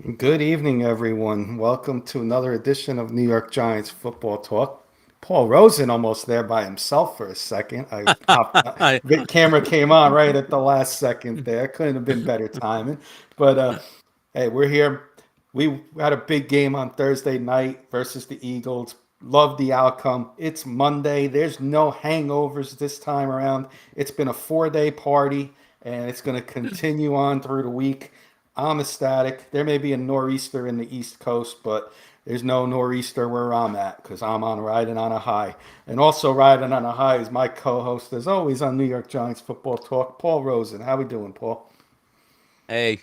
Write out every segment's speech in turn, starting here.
Good evening, everyone. Welcome to another edition of New York Giants Football Talk. Paul Rosen almost there by himself for a second. I hopped, I, the camera came on right at the last second there. Couldn't have been better timing. But hey, we're here. We had a big game on Thursday night versus the Eagles. Love the outcome. It's Monday. There's no hangovers this time around. It's been a 4-day party, and it's going to continue on through the week. I'm ecstatic. There may be a nor'easter in the East Coast, but there's no nor'easter where I'm at because I'm on riding on a high. And also riding on a high is my co-host, as always, on New York Giants Football Talk, Paul Rosen. How we doing, Paul? hey,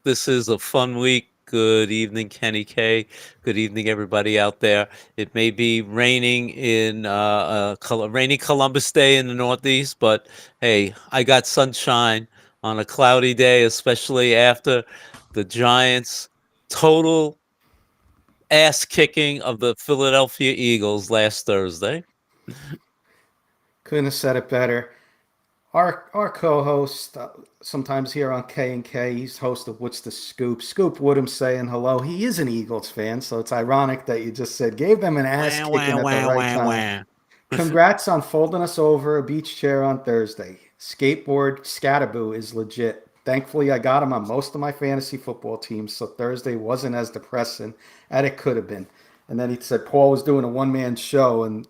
this is a fun week. Good evening, Kenny K. Good evening, everybody out there. It may be raining in rainy Columbus Day in the Northeast, but hey, I got sunshine on a cloudy day, especially after the Giants' total ass kicking of the Philadelphia Eagles last Thursday. Couldn't have said it better. Our co-host, sometimes here on K and K, he's host of What's the Scoop. Scoop Woodham saying hello. He is an Eagles fan, so it's ironic that you just said gave them an ass Wah, wah, kicking at the wah, right wah, time. wah. Congrats on folding us over a beach chair on Thursday. Skateboard Scataboo is legit. Thankfully, I got him on most of my fantasy football teams, so Thursday wasn't as depressing as it could have been. And then he said Paul was doing a one-man show, and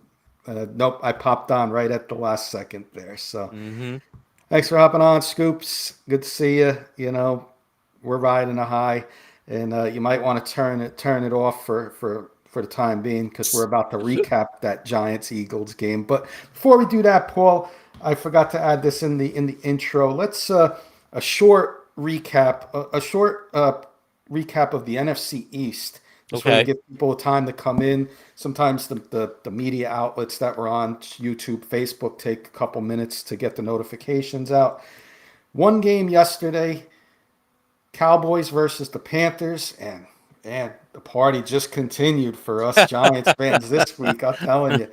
nope, I popped on right at the last second there. So hmm thanks for hopping on, Scoops. Good to see you. We're riding a high, and you might want to turn it off for the time being because we're about to recap that Giants Eagles game. But before we do that, Paul, I forgot to add this in the intro. Let's a short recap, a short recap of the NFC East. This way we Okay. give people time to come in. Sometimes the media outlets that were on YouTube, Facebook take a couple minutes to get the notifications out. One game yesterday, Cowboys versus the Panthers, and the party just continued for us Giants fans this week. I'm telling you,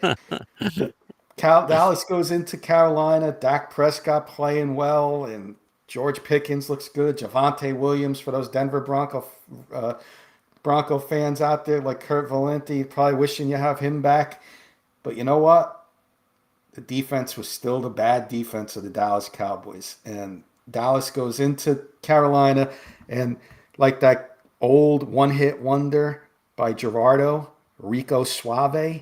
the Dallas goes into Carolina. Dak Prescott playing well, and George Pickens looks good. Javante Williams for those Denver Bronco fans out there like Kurt Valenti, probably wishing you have him back. But you know what? The defense was still the bad defense of the Dallas Cowboys. And Dallas goes into Carolina, and like that old one hit wonder by Gerardo, Rico Suave,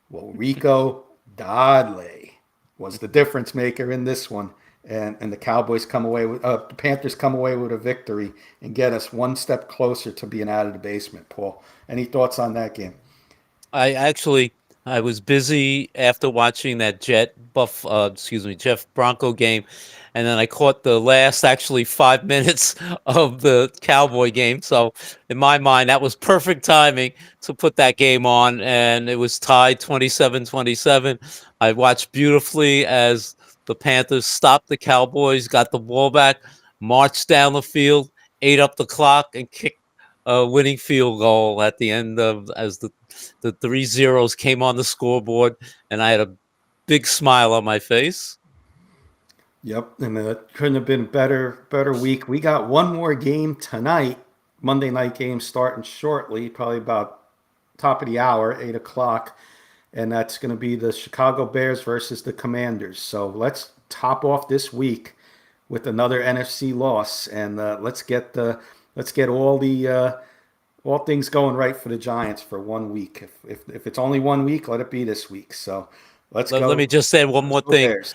well, Rico Dodley was the difference maker in this one. And the Cowboys come away with the Panthers come away with a victory and get us one step closer to being out of the basement. Paul, any thoughts on that game? I actually I was busy after watching that Jeff Bronco game, and then I caught the last actually 5 minutes of the Cowboy game. So in my mind, that was perfect timing to put that game on, and it was tied 27-27. I watched beautifully as the Panthers stopped the Cowboys, got the ball back, marched down the field, ate up the clock, and kicked a winning field goal at the end of as the three zeros came on the scoreboard, and I had a big smile on my face. Yep, and it couldn't have been better week. We got one more game tonight, Monday night game starting shortly, probably about top of the hour, 8 o'clock, and that's going to be the Chicago Bears versus the Commanders. So let's top off this week with another NFC loss, and let's get all things going right for the Giants for one week. If it's only one week, let it be this week. So let's Let me go. just say one Let's more go thing. Bears.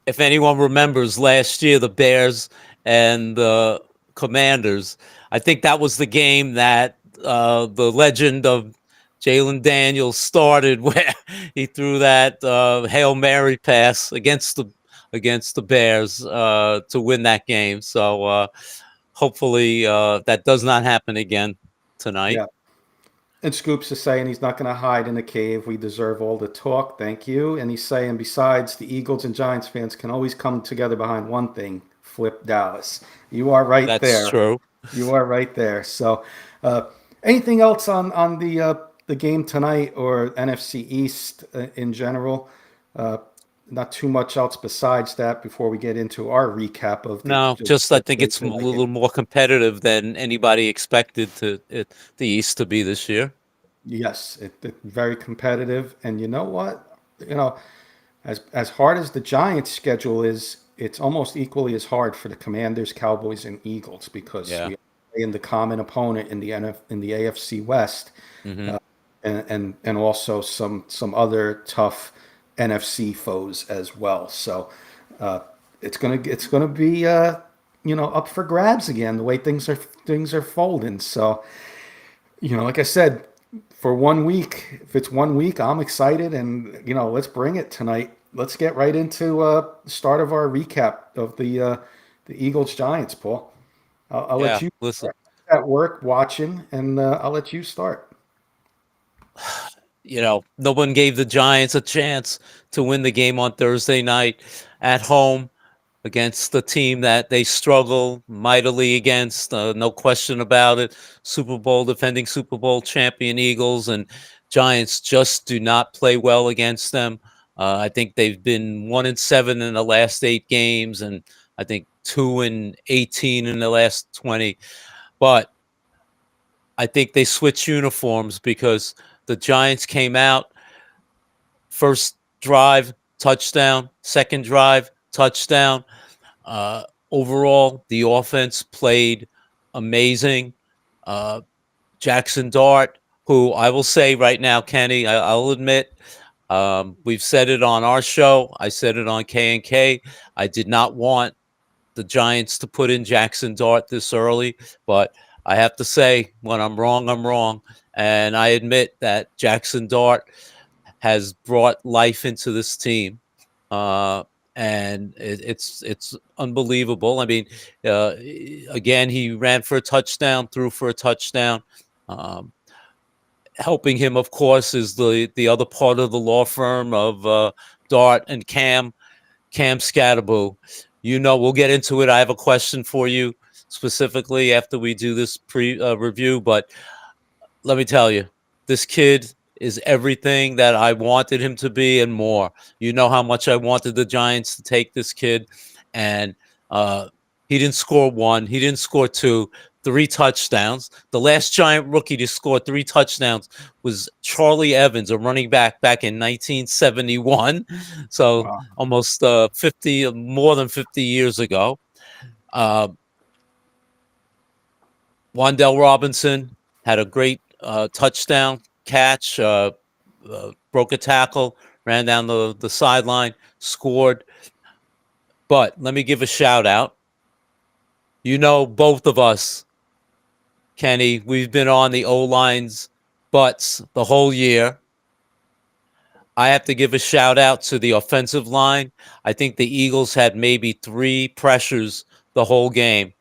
If anyone remembers last year, the Bears and the Commanders, I think that was the game that the legend of Jalen Daniels started, where he threw that Hail Mary pass against the Bears to win that game. So hopefully that does not happen again tonight. Yeah. And Scoops is saying he's not going to hide in the cave. We deserve all the talk. Thank you. And he's saying, besides, the Eagles and Giants fans can always come together behind one thing: flip Dallas. You are right That's there. true. You are right there. So, uh, anything else on the game tonight or NFC East in general? Uh, not too much else besides that before we get into our recap of No, just I think it's a Thursday night little game. more competitive than anybody expected the East to be this year. Yes, very competitive, and you know what? You know, as hard as the Giants' schedule is, it's almost equally as hard for the Commanders, Cowboys, and Eagles because Yeah. we play in the common opponent in the AFC West, Hmm. and also some other tough NFC foes as well. So uh, it's gonna be up for grabs again the way things are folding. So like I said, for 1 week, if it's 1 week, I'm excited, and let's bring it tonight. Let's get right into the start of our recap of the Eagles Giants, Paul. I'll let Yeah. you Listen, start at work watching, and I'll let you start. no one gave the Giants a chance to win the game on Thursday night at home against the team that they struggle mightily against. No question about it. Defending Super Bowl champion Eagles and Giants just do not play well against them. I think they've been 1-7 in the last 8 games, and I think 2-18 in the last 20. But I think they switch uniforms because the Giants came out first drive, touchdown, second drive, touchdown. Uh, Overall, the offense played amazing. Uh, Jackson Dart, who I will say right now, Kenny, I'll admit, we've said it on our show. I said it on K&K. I did not want the Giants to put in Jackson Dart this early, but I have to say, when I'm wrong, I'm wrong. And I admit that Jackson Dart has brought life into this team. Uh, and it's unbelievable. I mean, uh, again, he ran for a touchdown, threw for a touchdown. Um, Helping him, of course, is the other part of the law firm of Dart and Cam Scatterbo. We'll get into it. I have a question for you specifically after we do this pre review, but let me tell you, this kid is everything that I wanted him to be and more. You know how much I wanted the Giants to take this kid, and uh, he didn't score one, he didn't score two, 3 touchdowns. The last Giant rookie to score 3 touchdowns was Charlie Evans, a running back in 1971. So Wow. almost 50, more than 50 years ago. Uh, Wandell Robinson had a great touchdown catch, broke a tackle, ran down the sideline, scored. But let me give a shout out. Both of us, Kenny, we've been on the O line's butts the whole year. I have to give a shout out to the offensive line. I think the Eagles had maybe 3 pressures the whole game.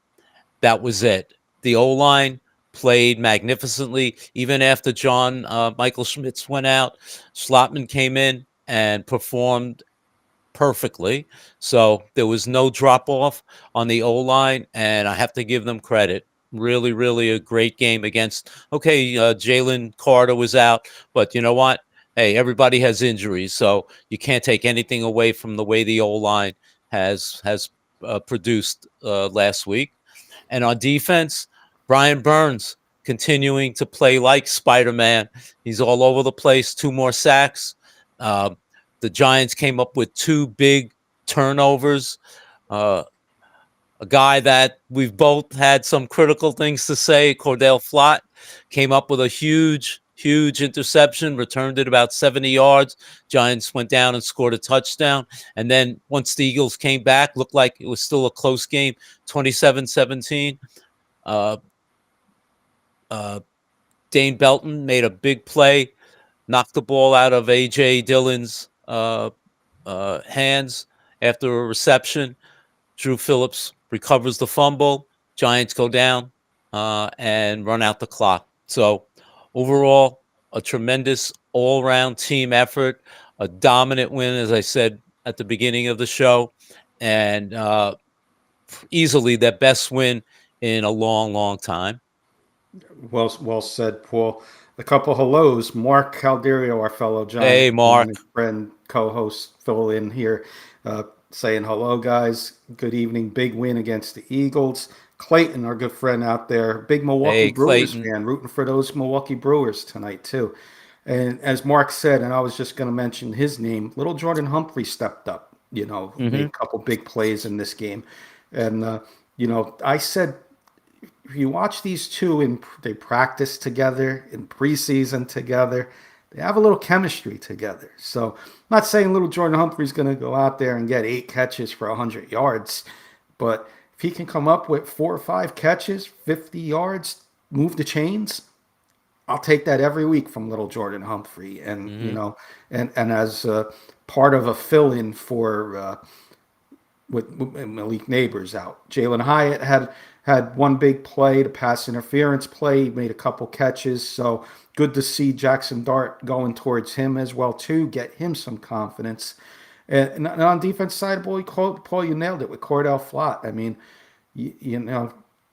That was it. The O line played magnificently. Even after John Michael Schmitz went out, Slotman came in and performed perfectly. So there was no drop off on the O line, and I have to give them credit. Really, really a great game against. Okay, Jalen Carter was out, but you know what? Hey, everybody has injuries, so you can't take anything away from the way the O line has produced last week. And on defense, Brian Burns continuing to play like Spider-Man. He's all over the place. 2 more sacks. The Giants came up with 2 big turnovers. Uh, a guy that we've both had some critical things to say, Cordell Flott, came up with a huge interception, returned it about 70 yards. Giants went down and scored a touchdown. And then once the Eagles came back, looked like it was still a close game, 27-17. Uh, uh, Dane Belton made a big play, knocked the ball out of A.J. Dillon's hands after a reception. Drew Phillips recovers the fumble. Giants go down and run out the clock. So overall, a tremendous all-round team effort, a dominant win, as I said at the beginning of the show, and easily their best win in a long, long time. Well said, Paul. a couple hellos. Mark Calderio, our fellow Hey, Giant Mark. friend, co-host, fill in here, saying hello, guys. Good evening. Big win against the Eagles. Clayton, our good friend out there, big Milwaukee Hey, Brewers Clayton. fan, rooting for those Milwaukee Brewers tonight too. And as Mark said, and I was just going to mention his name, little Jordan Humphrey stepped up. Made Hmm. a couple big plays in this game, and I said if you watch these two and they practice together in preseason together, they have a little chemistry together. So I'm not saying little Jordan Humphrey's going to go out there and get 8 catches for 100 yards, but if he can come up with 4 or 5 catches, 50 yards, move the chains, I'll take that every week from little Jordan Humphrey. And Hmm. and as part of a fill-in for with Malik Neighbors out. Jalen Hyatt had one big play, the pass interference play. He made a couple catches, so good to see Jackson Dart going towards him as well too. Get him some confidence. And on defense side, boy, Paul, you nailed it with Cordell Flott. I mean,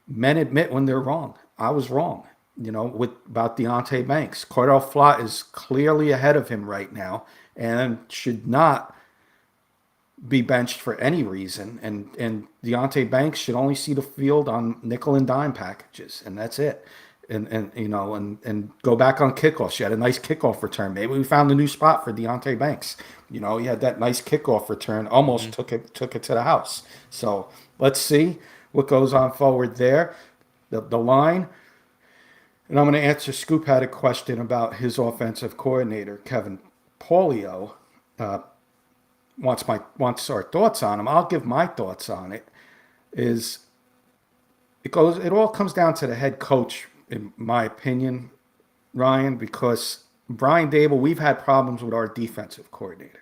men admit when they're wrong. I was wrong, with about Deontay Banks. Cordell Flott is clearly ahead of him right now and should not be benched for any reason, and Deontay Banks should only see the field on nickel and dime packages, and that's it. And go back on kickoffs. She had a nice kickoff return. Maybe we found a new spot for Deontay Banks. He had that nice kickoff return. Almost Hmm. took it to the house. So let's see what goes on forward there. The line, and I'm going to answer. Scoop had a question about his offensive coordinator, Kevin Polio. Wants our thoughts on him. I'll give my thoughts on it. Is it all comes down to the head coach, in my opinion, Ryan, because Brian Dable, we've had problems with our defensive coordinator.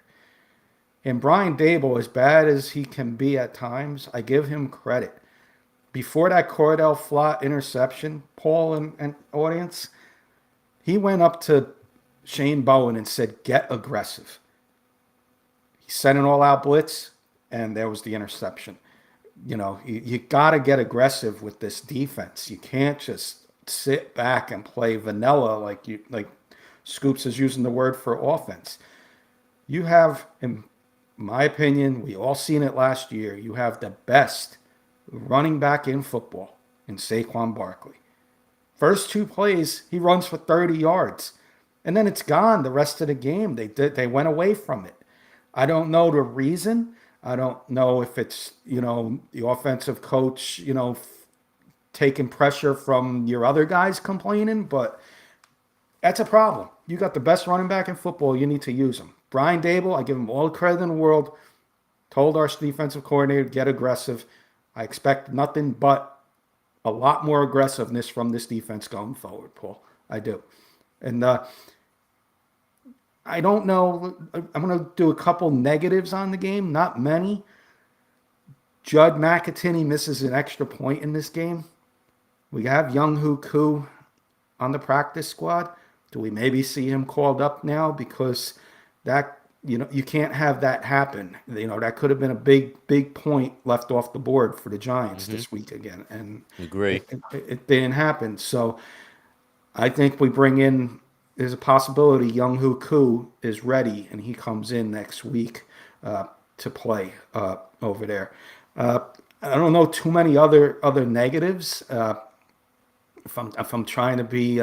And Brian Dable, as bad as he can be at times, I give him credit. Before that Cordell Flott interception, Paul and audience, he went up to Shane Bowen and said, "Get aggressive." He sent an all-out blitz, and there was the interception. You got to get aggressive with this defense. You can't just sit back and play vanilla like Scoops is using the word for offense. You have, in my opinion, we all seen it last year. You have the best running back in football in Saquon Barkley. First 2 plays, he runs for 30 yards, and then it's gone the rest of the game. They went away from it. I don't know the reason. I don't know if it's the offensive coach taking pressure from your other guys complaining, but that's a problem. You got the best running back in football. You need to use him. Brian Dable, I give him all the credit in the world. Told our defensive coordinator to get aggressive. I expect nothing but a lot more aggressiveness from this defense going forward, Paul. I do. And I don't know. I'm going to do a couple negatives on the game, not many. Judd McAtini misses an extra point in this game. We have Young Hoo Koo on the practice squad. Do we maybe see him called up now? Because that, you can't have that happen. That could have been a big point left off the board for the Giants Hmm. this week again. And Agree. it didn't happen. So I think we bring in, there's a possibility Young Hoo Koo is ready and he comes in next week to play over there. Uh, I don't know too many other negatives. If I'm trying to be,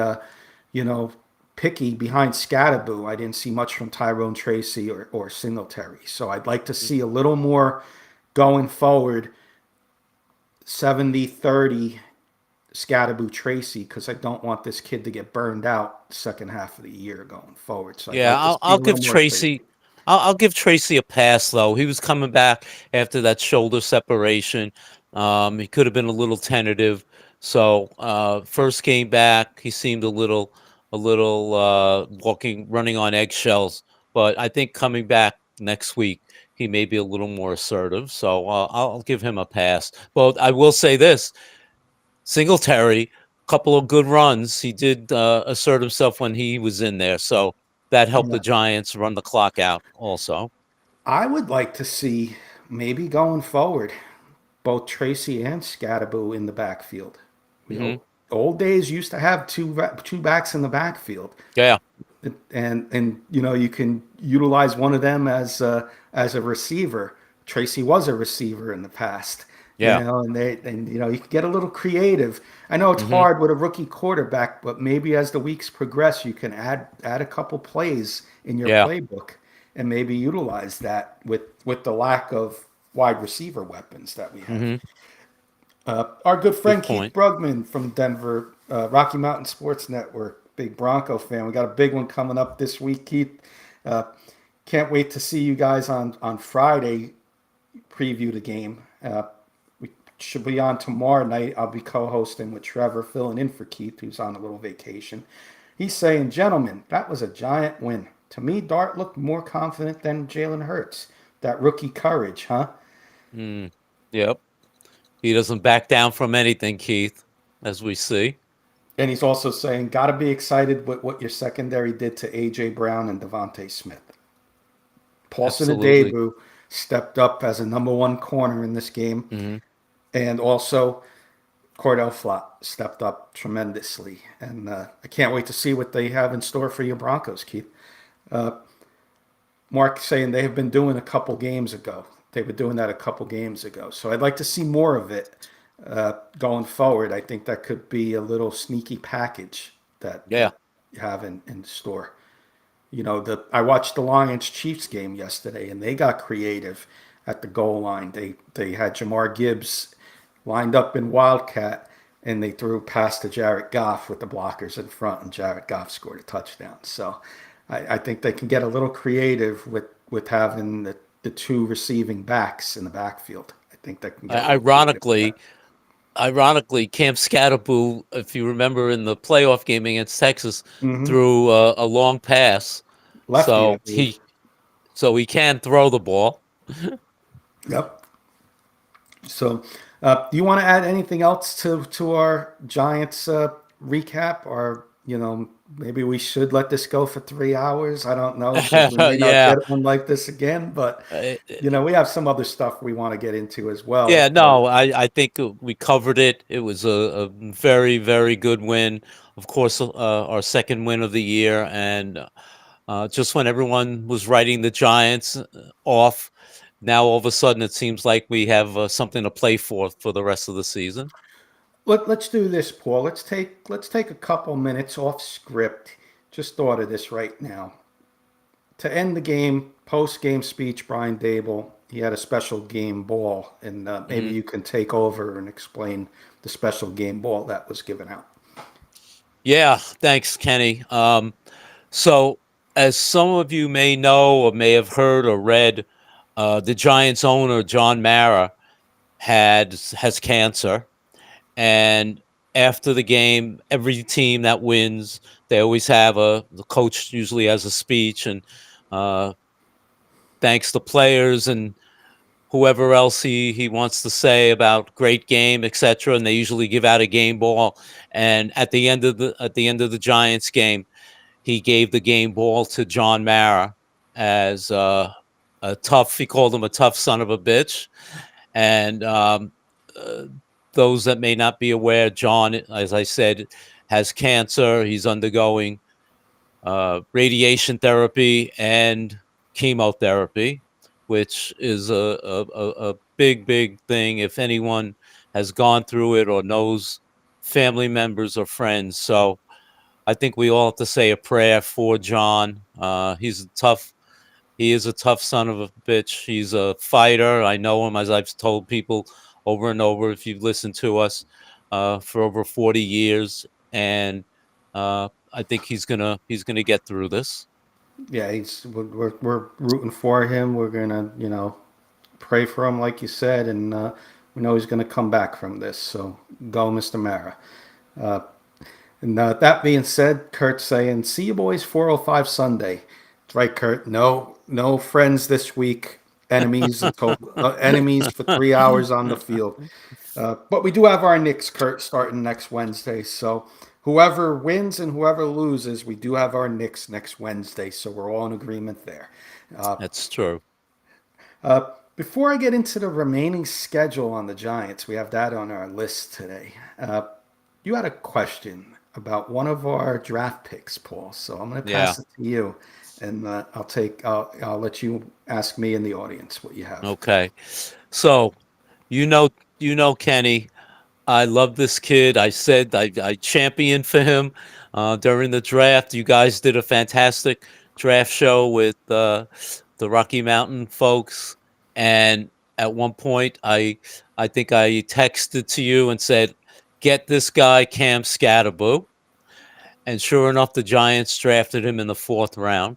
you know, picky behind Scatterboo, I didn't see much from Tyrone Tracy or Singletary. So I'd like to see a little more going forward, 70-30 Scatterboo Tracy, because I don't want this kid to get burned out the second half of the year going forward. So I'd Yeah, like to see I'll a little give more Tracy. Tracy. I'll give Tracy a pass though. He was coming back after that shoulder separation. He could have been a little tentative. So first game back, he seemed a little running on eggshells. But I think coming back next week, he may be a little more assertive. So I'll give him a pass. But I will say this: Singletary, couple of good runs. He did assert himself when he was in there, so that helped the Yeah. Giants run the clock out also. I would like to see maybe going forward both Tracy and Scatterboo in the backfield. Mhm. old days used to have two backs in the backfield, Yeah. and you can utilize one of them as a receiver. Tracy was a receiver in the past, Yeah. and you can get a little creative. I know it's Hmm. hard with a rookie quarterback, but maybe as the weeks progress, you can add a couple plays in your Yeah. playbook and maybe utilize that with the lack of wide receiver weapons that we have. Hmm. Our good friend Good Keith point. Brugman from Denver, Rocky Mountain Sports Network, big Bronco fan. We got a big one coming up this week, Keith. Uh, can't wait to see you guys on Friday. Preview the game. We should be on tomorrow night. I'll be co-hosting with Trevor, filling in for Keith, who's on a little vacation. He's saying, "Gentlemen, that was a giant win. To me, Dart looked more confident than Jalen Hurts. That rookie courage, huh?" Mm. Yep. He doesn't back down from anything, Keith, as we see. And he's also saying, "Got to be excited with what your secondary did to AJ Brown and Devontae Smith." Paulson Absolutely. Adebo stepped up as a number one corner in this game, Hmm. and also Cordell Flott stepped up tremendously. And I can't wait to see what they have in store for your Broncos, Keith. Mark saying they have been doing a couple games ago. They were doing that a couple games ago. So I'd like to see more of it going forward. I think that could be a little sneaky package Yeah. that you have in store. I watched the Lions Chiefs game yesterday, and they got creative at the goal line. They had Jamar Gibbs lined up in Wildcat, and they threw past to Jared Goff with the blockers in front, and Jared Goff scored a touchdown. So I think they can get a little creative with having the two receiving backs in the backfield. I think they can get a little creative with Ironically, that. Camp Scatterboo, if you remember in the playoff game against Texas, Hmm. threw a long pass, Lefty, I so believe. he can throw the ball. Yep. So, do you want to add anything else to our Giants recap, or maybe we should let this go for 3 hours? I don't know because we may not Yeah. get one like this again, but Uh, we have some other stuff we want to get into as well. Yeah, no, I think we covered it. It was a very, very good win. Of course, our second win of the year, and just when everyone was writing the Giants off, now all of a sudden it seems like we have something to play for the rest of the season. Let's do this, Paul. Let's take a couple minutes off script. Just thought of this right now. To end the game, post game speech, Brian Dable, he had a special game ball, and maybe Hmm. you can take over and explain the special game ball that was given out. Yeah, thanks, Kenny. So, as some of you may know or may have heard or read, the Giants owner John Mara has cancer. And after the game, every team that wins, they always have the coach usually has a speech and uh, thanks the players and whoever else he wants to say about great game, etc. And they usually give out a game ball. And at the end of the Giants game, he gave the game ball to John Mara as a tough. He called him a tough son of a bitch, and uh, those that may not be aware, John, as I said, has cancer. He's undergoing radiation therapy and chemotherapy, which is a big, big thing if anyone has gone through it or knows family members or friends. So I think we all have to say a prayer for John. He is a tough son of a bitch. He's a fighter. I know him, as I've told people over and over. If you've listened to us for over 40 years, and I think he's gonna get through this. Yeah, we're rooting for him. We're gonna pray for him, like you said, and we know he's gonna come back from this. So go, Mr. Mara. Uh, and that being said, Kurt's saying, "See you boys 4:05 Sunday." That's right, Kurt. No friends this week. Enemies until enemies for 3 hours on the field. But we do have our Knicks, Kurt, starting next Wednesday. So whoever wins and whoever loses, we do have our Knicks next Wednesday. So we're all in agreement there. Uh, That's true. Before I get into the remaining schedule on the Giants, we have that on our list today. You had a question about one of our draft picks, Paul. So I'm going to Yeah. pass it to you, and I'll let you ask me in the audience what you have. Okay. So you know, Kenny. I love this kid. I said I championed for him during the draft. You guys did a fantastic draft show with the Rocky Mountain folks, and at one point, I think I texted to you and said, "Get this guy Cam Scatterboo," and sure enough, the Giants drafted him in the fourth round.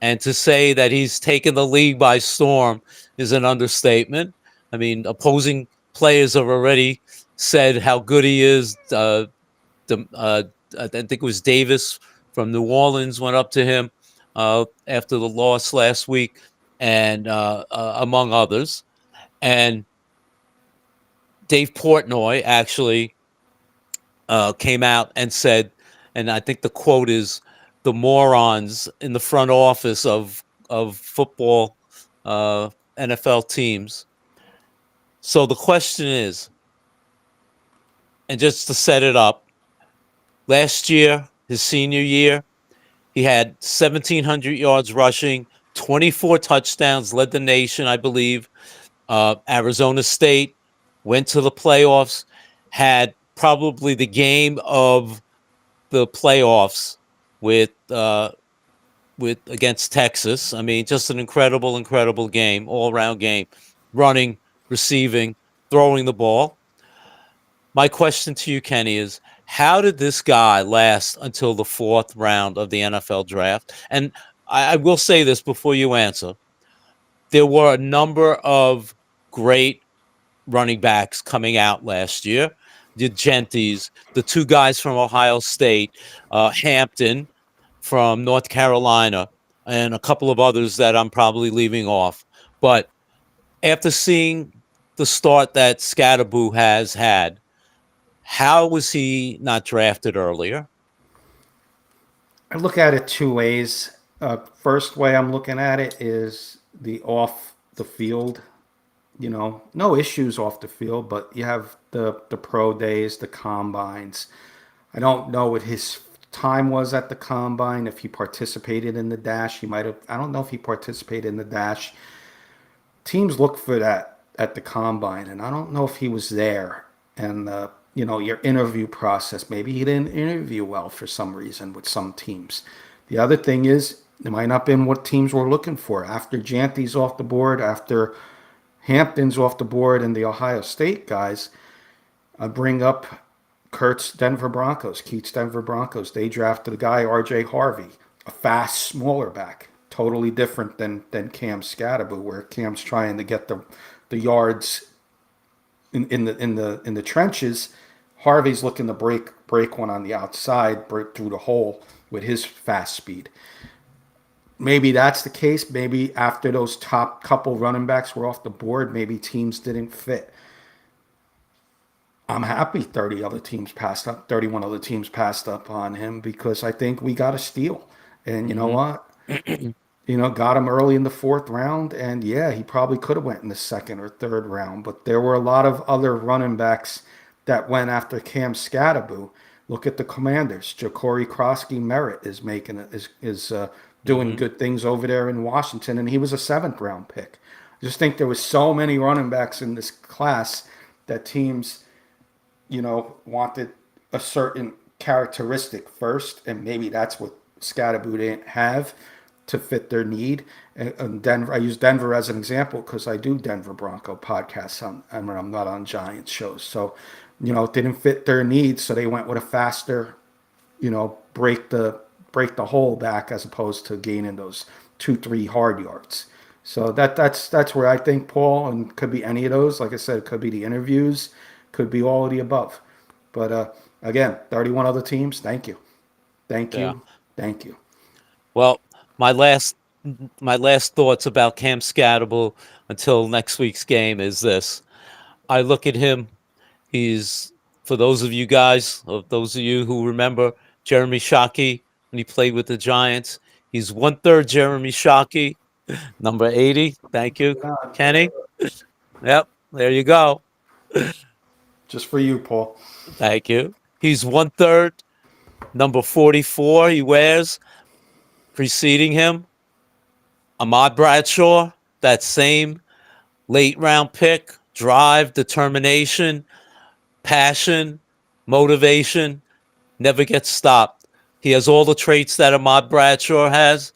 And to say that he's taken the league by storm is an understatement. I mean, opposing players have already said how good he is. I think it was Davis from New Orleans went up to him after the loss last week, and among others. And Dave Portnoy actually came out and said, and I think the quote is, "The morons in the front office of football NFL teams." So the question is, and just to set it up, last year, his senior year, he had 1,700 yards rushing, 24 touchdowns, led the nation, I believe. Arizona State went to the playoffs, had probably the game of the playoffs with against Texas. I mean, just an incredible game, all around game, running, receiving, throwing the ball. My question to you, Kenny, is how did this guy last until the fourth round of the NFL draft? And I will say this before you answer. There were a number of great running backs coming out last year. The Genties, the two guys from Ohio State, Hampton from North Carolina, and a couple of others that I'm probably leaving off. But after seeing the start that Scatterboo has had, how was he not drafted earlier? I look at it two ways. First way I'm looking at it is the off the field. No issues off the field, but you have the pro days, the combines. I don't know what his time was at the combine. If he participated in the dash, he might have. I don't know if he participated in the dash. Teams look for that at the combine, and I don't know if he was there. And your interview process, maybe he didn't interview well for some reason with some teams. The other thing is, it might not have been what teams were looking for. After Janty's off the board, after Hampton's off the board, and the Ohio State guys, I bring up Kurt's Denver Broncos, Keith's Denver Broncos. They drafted a guy, R.J. Harvey, a fast, smaller back, totally different than Cam Scatterboo, where Cam's trying to get the yards in the trenches. Harvey's looking to break one on the outside, break through the hole with his fast speed. Maybe that's the case. Maybe after those top couple running backs were off the board, maybe teams didn't fit. I'm happy 31 other teams passed up on him because I think we got a steal. And you know what? Got him early in the fourth round, and yeah, he probably could have went in the second or third round. But there were a lot of other running backs that went after Cam Scatterboo. Look at the Commanders. Ja'Cory Krosky Merritt is making is doing Mm-hmm. good things over there in Washington, and he was a seventh round pick. I just think there was so many running backs in this class that teams, wanted a certain characteristic first, and maybe that's what Scatterboo didn't have to fit their need. And Denver, I use Denver as an example because I do Denver Bronco podcasts. I'm not on Giants shows, so it didn't fit their needs, so they went with a faster, break the hole back as opposed to gaining those 2-3 hard yards. So that's where I think Paul, and could be any of those. Like I said, it could be the interviews, could be all of the above. But again, 31 other teams. Thank you, thank Yeah. you, thank you. Well, my last my last thoughts about Cam Scatterboo until next week's game is this. I look at him. He's, for those of you guys, or those of you who remember Jeremy Shockey when he played with the Giants, he's one third Jeremy Shockey, number 80. Thank you, Kenny. Yep, there you go. Just for you, Paul. Thank you. He's 1/3, number 44 he wears. Preceding him, Ahmad Bradshaw, that same late round pick, drive, determination, passion, motivation, never gets stopped. He has all the traits that Ahmad Bradshaw has,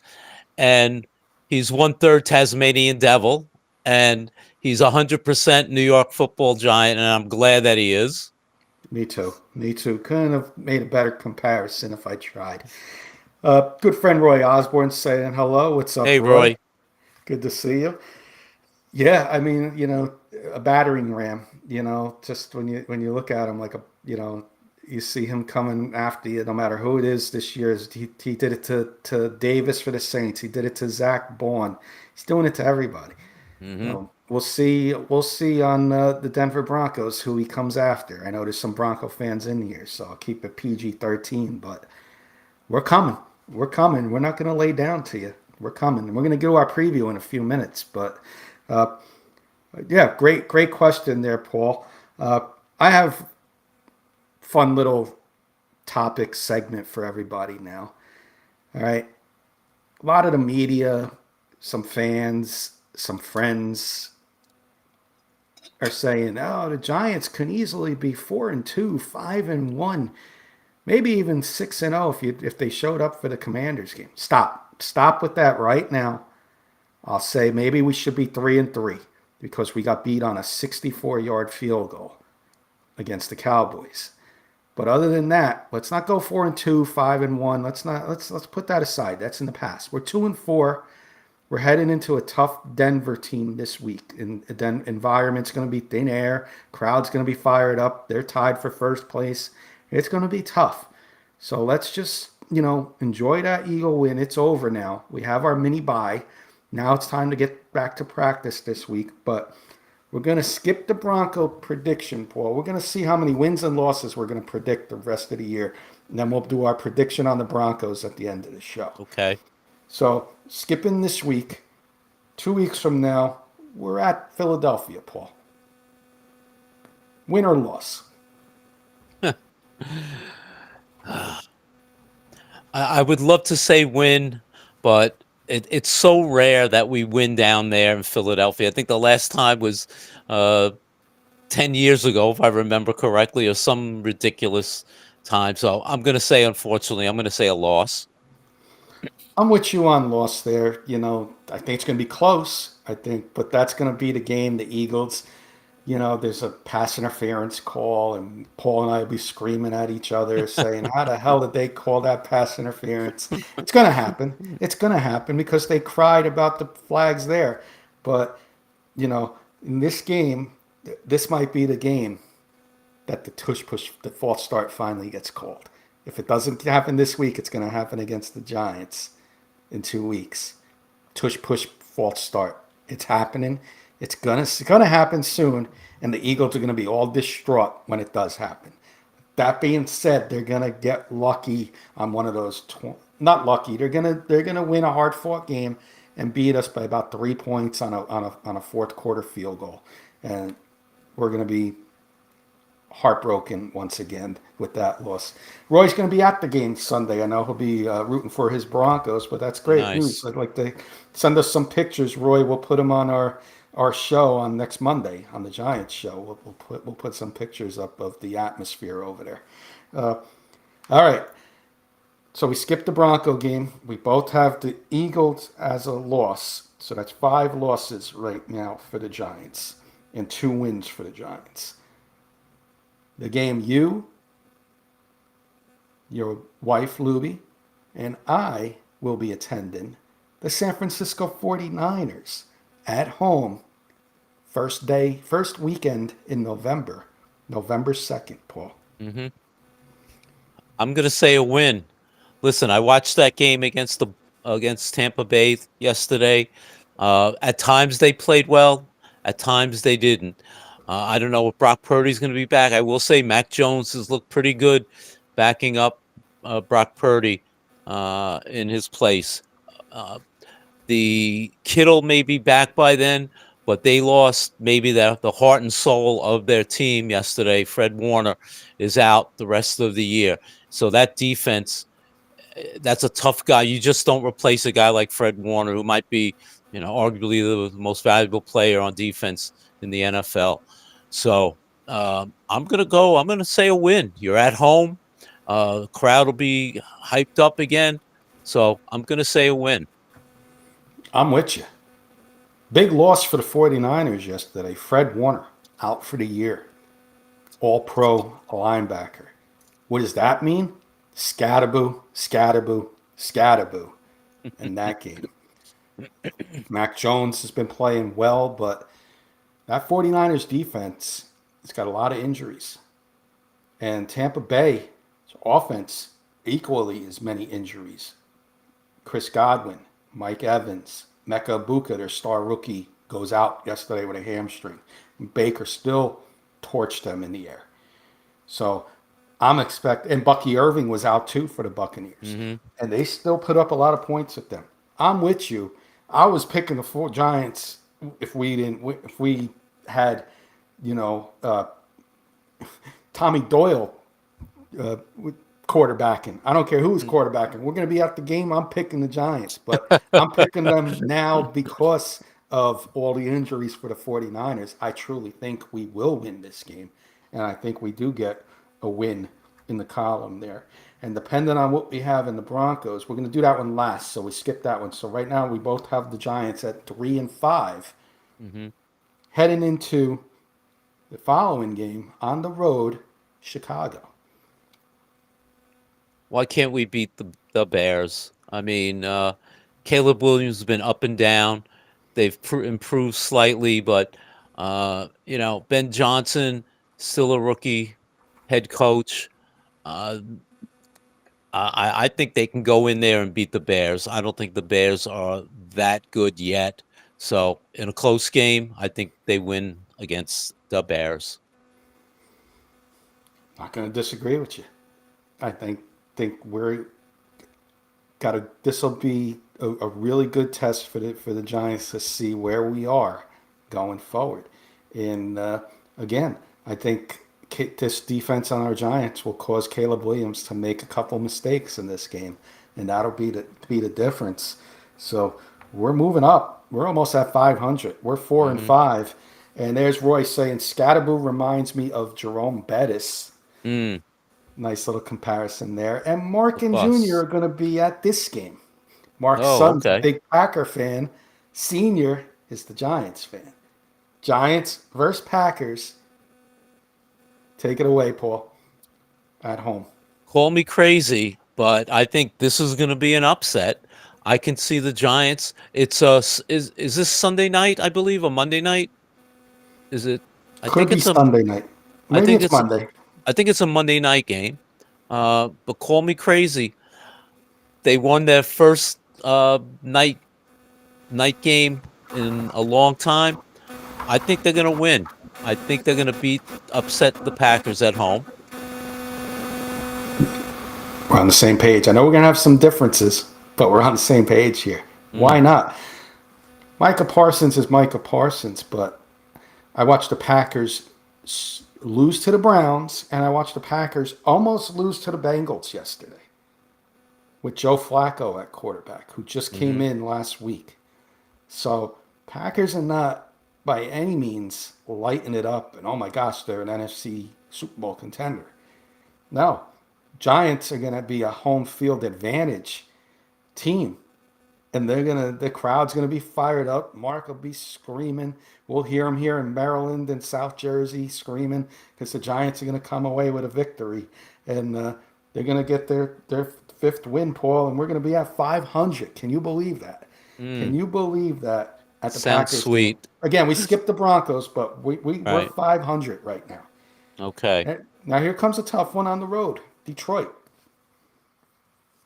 and he's 1/3 Tasmanian Devil, and he's 100% New York Football Giant, and I'm glad that he is. Me too. Me too. Couldn't have made a better comparison if I tried. Good friend Roy Osborne saying hello. What's up, Hey, Roy? Roy. Good to see you. Yeah, I mean, a battering ram. Just when you look at him, like you see him coming after you, no matter who it is this year. He did it to Davis for the Saints. He did it to Zach Bourne. He's doing it to everybody. Hmm. We'll see. We'll see on the Denver Broncos who he comes after. I know there's some Bronco fans in here, so I'll keep it PG-13. But we're coming. We're coming. We're not going to lay down to you. We're coming. We're going to do our preview in a few minutes. But uh, yeah, great question there, Paul. I have fun little topic segment for everybody now. All right, a lot of the media, some fans, some friends are saying, "Oh, the Giants can easily be 4-2, 5-1, maybe even 6-0 if they showed up for the Commanders game." Stop with that right now. I'll say maybe we should be 3-3 because we got beat on a 64-yard field goal against the Cowboys. But other than that, let's not go 4-2, 5-1. Let's put that aside. That's in the past. We're 2-4. We're heading into a tough Denver team this week. And the environment's going to be thin air. Crowd's going to be fired up. They're tied for first place. It's going to be tough. So let's just, enjoy that Eagle win. It's over now. We have our mini bye. Now it's time to get back to practice this week. But we're going to skip the Bronco prediction, Paul. We're going to see how many wins and losses we're going to predict the rest of the year. And then we'll do our prediction on the Broncos at the end of the show. Okay. So, skipping this week, 2 weeks from now, we're at Philadelphia, Paul. Win or loss? I would love to say win, but it's so rare that we win down there in Philadelphia. I think the last time was 10 years ago, if I remember correctly, or some ridiculous time. So I'm going to say, unfortunately, I'm going to say a loss. I'm with you on loss there. I think it's going to be close, but that's going to be the game. The Eagles, there's a pass interference call, and Paul and I will be screaming at each other saying, how the hell did they call that pass interference? It's going to happen. It's going to happen because they cried about the flags there. But, in this game, this might be the game that the tush-push, the false start finally gets called. If it doesn't happen this week, it's going to happen against the Giants in 2 weeks. Tush-push, false start. It's happening. It's gonna happen soon, and the Eagles are gonna be all distraught when it does happen. That being said, they're gonna get lucky on one of those. Not lucky. They're gonna win a hard fought game and beat us by about 3 points on a fourth quarter field goal, and we're gonna be heartbroken once again with that loss. Roy's going to be at the game Sunday. I know he'll be rooting for his Broncos, but that's great news. I'd like to send us some pictures. Roy, we'll put them on our show on next Monday on the Giants show. We'll put some pictures up of the atmosphere over there. All right. So we skipped the Bronco game. We both have the Eagles as a loss. So that's 5 losses right now for the Giants and 2 wins for the Giants. The game you, your wife Luby, and I will be attending the San Francisco 49ers at home. First weekend in November 2nd, Paul. Mm-hmm. I'm going to say a win. Listen, I watched that game against Tampa Bay yesterday. At times they played well. At times they didn't. I don't know if Brock Purdy's going to be back. I will say Mac Jones has looked pretty good backing up Brock Purdy in his place. The Kittle may be back by then, but they lost maybe the heart and soul of their team yesterday. Fred Warner is out the rest of the year. So that defense, that's a tough guy. You just don't replace a guy like Fred Warner, who might be, arguably the most valuable player on defense in the NFL. So I'm going to say a win. You're at home. The crowd will be hyped up again. So I'm going to say a win. I'm with you. Big loss for the 49ers yesterday. Fred Warner out for the year. All pro linebacker. What does that mean? Scatterboo, scatterboo, scatterboo in that game. Mac Jones has been playing well, but that 49ers defense has got a lot of injuries. And Tampa Bay's offense, equally as many injuries. Chris Godwin, Mike Evans, Mecca Buka, their star rookie, goes out yesterday with a hamstring. Baker still torched them in the air. So I'm expecting, and Bucky Irving was out too for the Buccaneers, and they still put up a lot of points with them. I'm with you. I was picking the four Giants if we had, Tommy Doyle quarterbacking. I don't care who's quarterbacking. We're going to be at the game. I'm picking the Giants, but I'm picking them now because of all the injuries for the 49ers. I truly think we will win this game, and I think we do get a win in the column there. And depending on what we have in the Broncos, we're going to do that one last, so we skip that one. So right now we both have the Giants at 3-5. Heading into the following game on the road, Chicago. Why can't we beat the Bears? I mean, Caleb Williams has been up and down. They've improved slightly, but Ben Johnson, still a rookie head coach. I think they can go in there and beat the Bears. I don't think the Bears are that good yet. So in a close game, I think they win against the Bears. Not going to disagree with you. I think we're this will be a really good test for the Giants to see where we are going forward. And again, I think this defense on our Giants will cause Caleb Williams to make a couple mistakes in this game, and that'll be the difference. So we're moving up. We're almost at 500. We're 4-5, and there's Roy saying Scatterboo reminds me of Jerome Bettis. Nice little comparison there. And Mark and Junior are going to be at this game. Mark's son's a big Packer fan. Senior is the Giants fan. Giants versus Packers. Take it away, Paul. At home. Call me crazy, but I think this is going to be an upset. I can see the Giants. It's is this Sunday night? I believe, or Monday night? Is it? Could be Sunday night. Maybe it's Monday. I think it's a Monday night game. But call me crazy. They won their first night game in a long time. I think they're going to win. I think they're going to upset the Packers at home. We're on the same page. I know we're going to have some differences, but we're on the same page here. Why not? Micah Parsons is Micah Parsons, but I watched the Packers lose to the Browns, and I watched the Packers almost lose to the Bengals yesterday with Joe Flacco at quarterback, who just came in last week. So Packers are not by any means lighting it up, and oh my gosh, they're an NFC Super Bowl contender. No, Giants are going to be a home field advantage team, and the crowd's going to be fired up. Mark will be screaming. We'll hear him here in Maryland and South Jersey screaming because the Giants are going to come away with a victory, and they're going to get their fifth win, Paul, and we're going to be at 500. Can you believe that? Can you believe that? At the Sounds Packers sweet. game? Again, we skipped the Broncos, but we're 500 right now. Okay. And now here comes a tough one on the road. Detroit.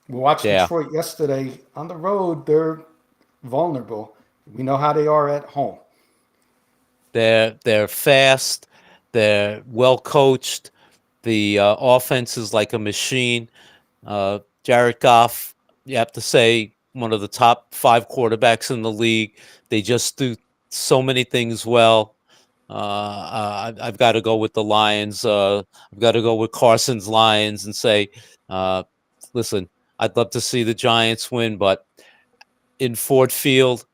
We watched Detroit yesterday. On the road, they're vulnerable. We know how they are at home. They're fast. They're well coached. The offense is like a machine. Jared Goff, you have to say, one of the top 5 quarterbacks in the league. They just so many things well. I've got to go with the Lions. I've got to go with Carson's Lions and say, uh, listen, I'd love to see the Giants win, but in Ford Field,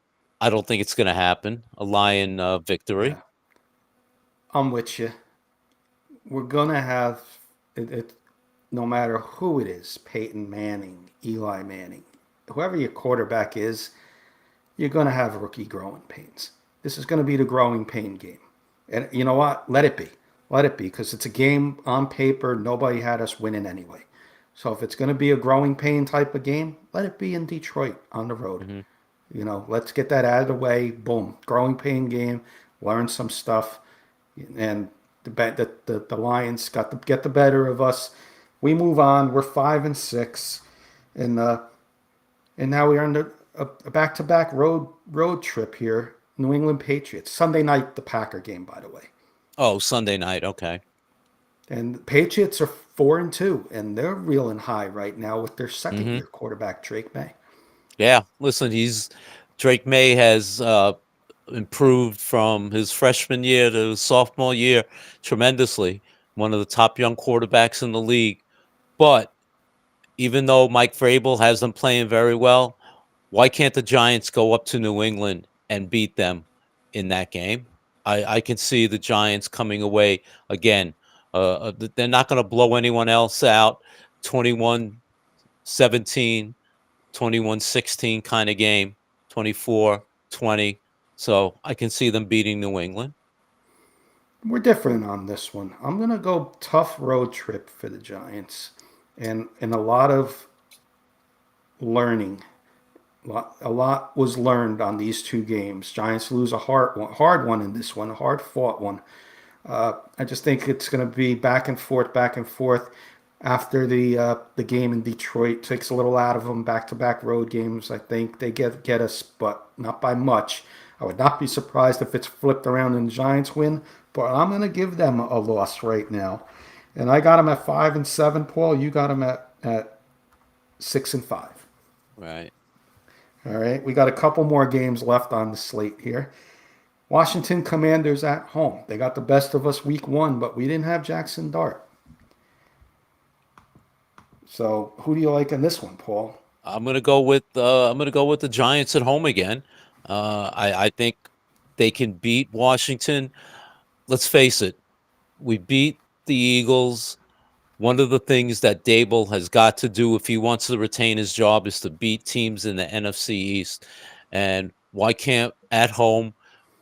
I don't think it's going to happen. A Lion victory. Yeah, I'm with you. We're gonna have it no matter who it is, Peyton Manning, Eli Manning, whoever your quarterback is, you're going to have rookie growing pains. This is going to be the growing pain game. And you know what? Let it be. Let it be because it's a game on paper. Nobody had us winning anyway. So if it's going to be a growing pain type of game, let it be in Detroit on the road. Hmm. Let's get that out of the way. Boom. Growing pain game. Learn some stuff. And the Lions got to get the better of us. We move on. We're 5-6. And now we are under a back-to-back road trip here. New England Patriots Sunday night, the Packer game, by the way. Oh, Sunday night. Okay. And the Patriots are 4-2, and they're reeling high right now with their Hmm. second-year quarterback Drake May. Yeah. Listen, Drake May has improved from his freshman year to his sophomore year tremendously. One of the top young quarterbacks in the league. But even though Mike Vrabel has them playing very well, why can't the Giants go up to New England and beat them in that game? I can see the Giants coming away again. They're not going to blow anyone else out. 21-17, 21-16 kind of game, 24-20. So I can see them beating New England. We're different on this one. I'm gonna go tough road trip for the Giants, and a lot of learning. A lot was learned on these two games. Giants lose a hard one in this one, a hard fought one. I just think it's going to be back and forth. After the game in Detroit takes a little out of them. Back-to-back road games, I think they get us, but not by much. I would not be surprised if it's flipped around and the Giants win, but I'm going to give them a loss right now. And I got them at 5-7. Paul, you got them at 6-5. Right. All right, we got a couple more games left on the slate here. Washington Commanders at home. They got the best of us week one, but we didn't have Jackson Dart. So who do you like in this one, Paul? I'm gonna go with the Giants at home again. I think they can beat Washington. Let's face it, we beat the Eagles. One of the things that Dable has got to do if he wants to retain his job is to beat teams in the NFC East. And why can't at home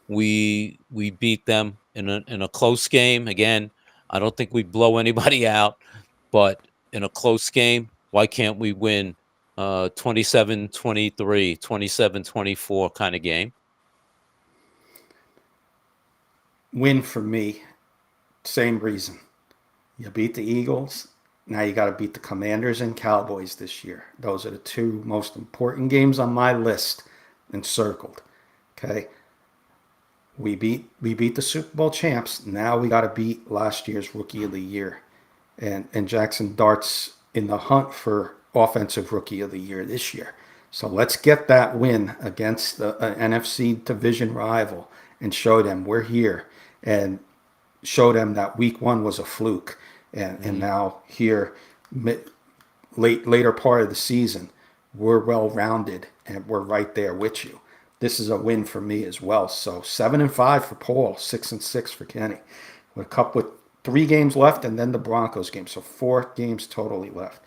we beat them in a close game? Again, I don't think we blow anybody out, but in a close game, why can't we win 27-23, 27-24 kind of game? Win for me. Same reason. You beat the Eagles. Now you got to beat the Commanders and Cowboys this year. Those are the two most important games on my list and circled. Okay. We beat the Super Bowl champs. Now we got to beat last year's Rookie of the Year, and Jackson Dart's in the hunt for Offensive Rookie of the Year this year. So let's get that win against the NFC division rival and show them we're here, and show them that Week One was a fluke, and Hmm. now here, later part of the season, we're well rounded and we're right there with you. This is a win for me as well. So 7-5 for Paul, 6-6 for Kenny. With 3 games left, and then the Broncos game. So 4 games totally left.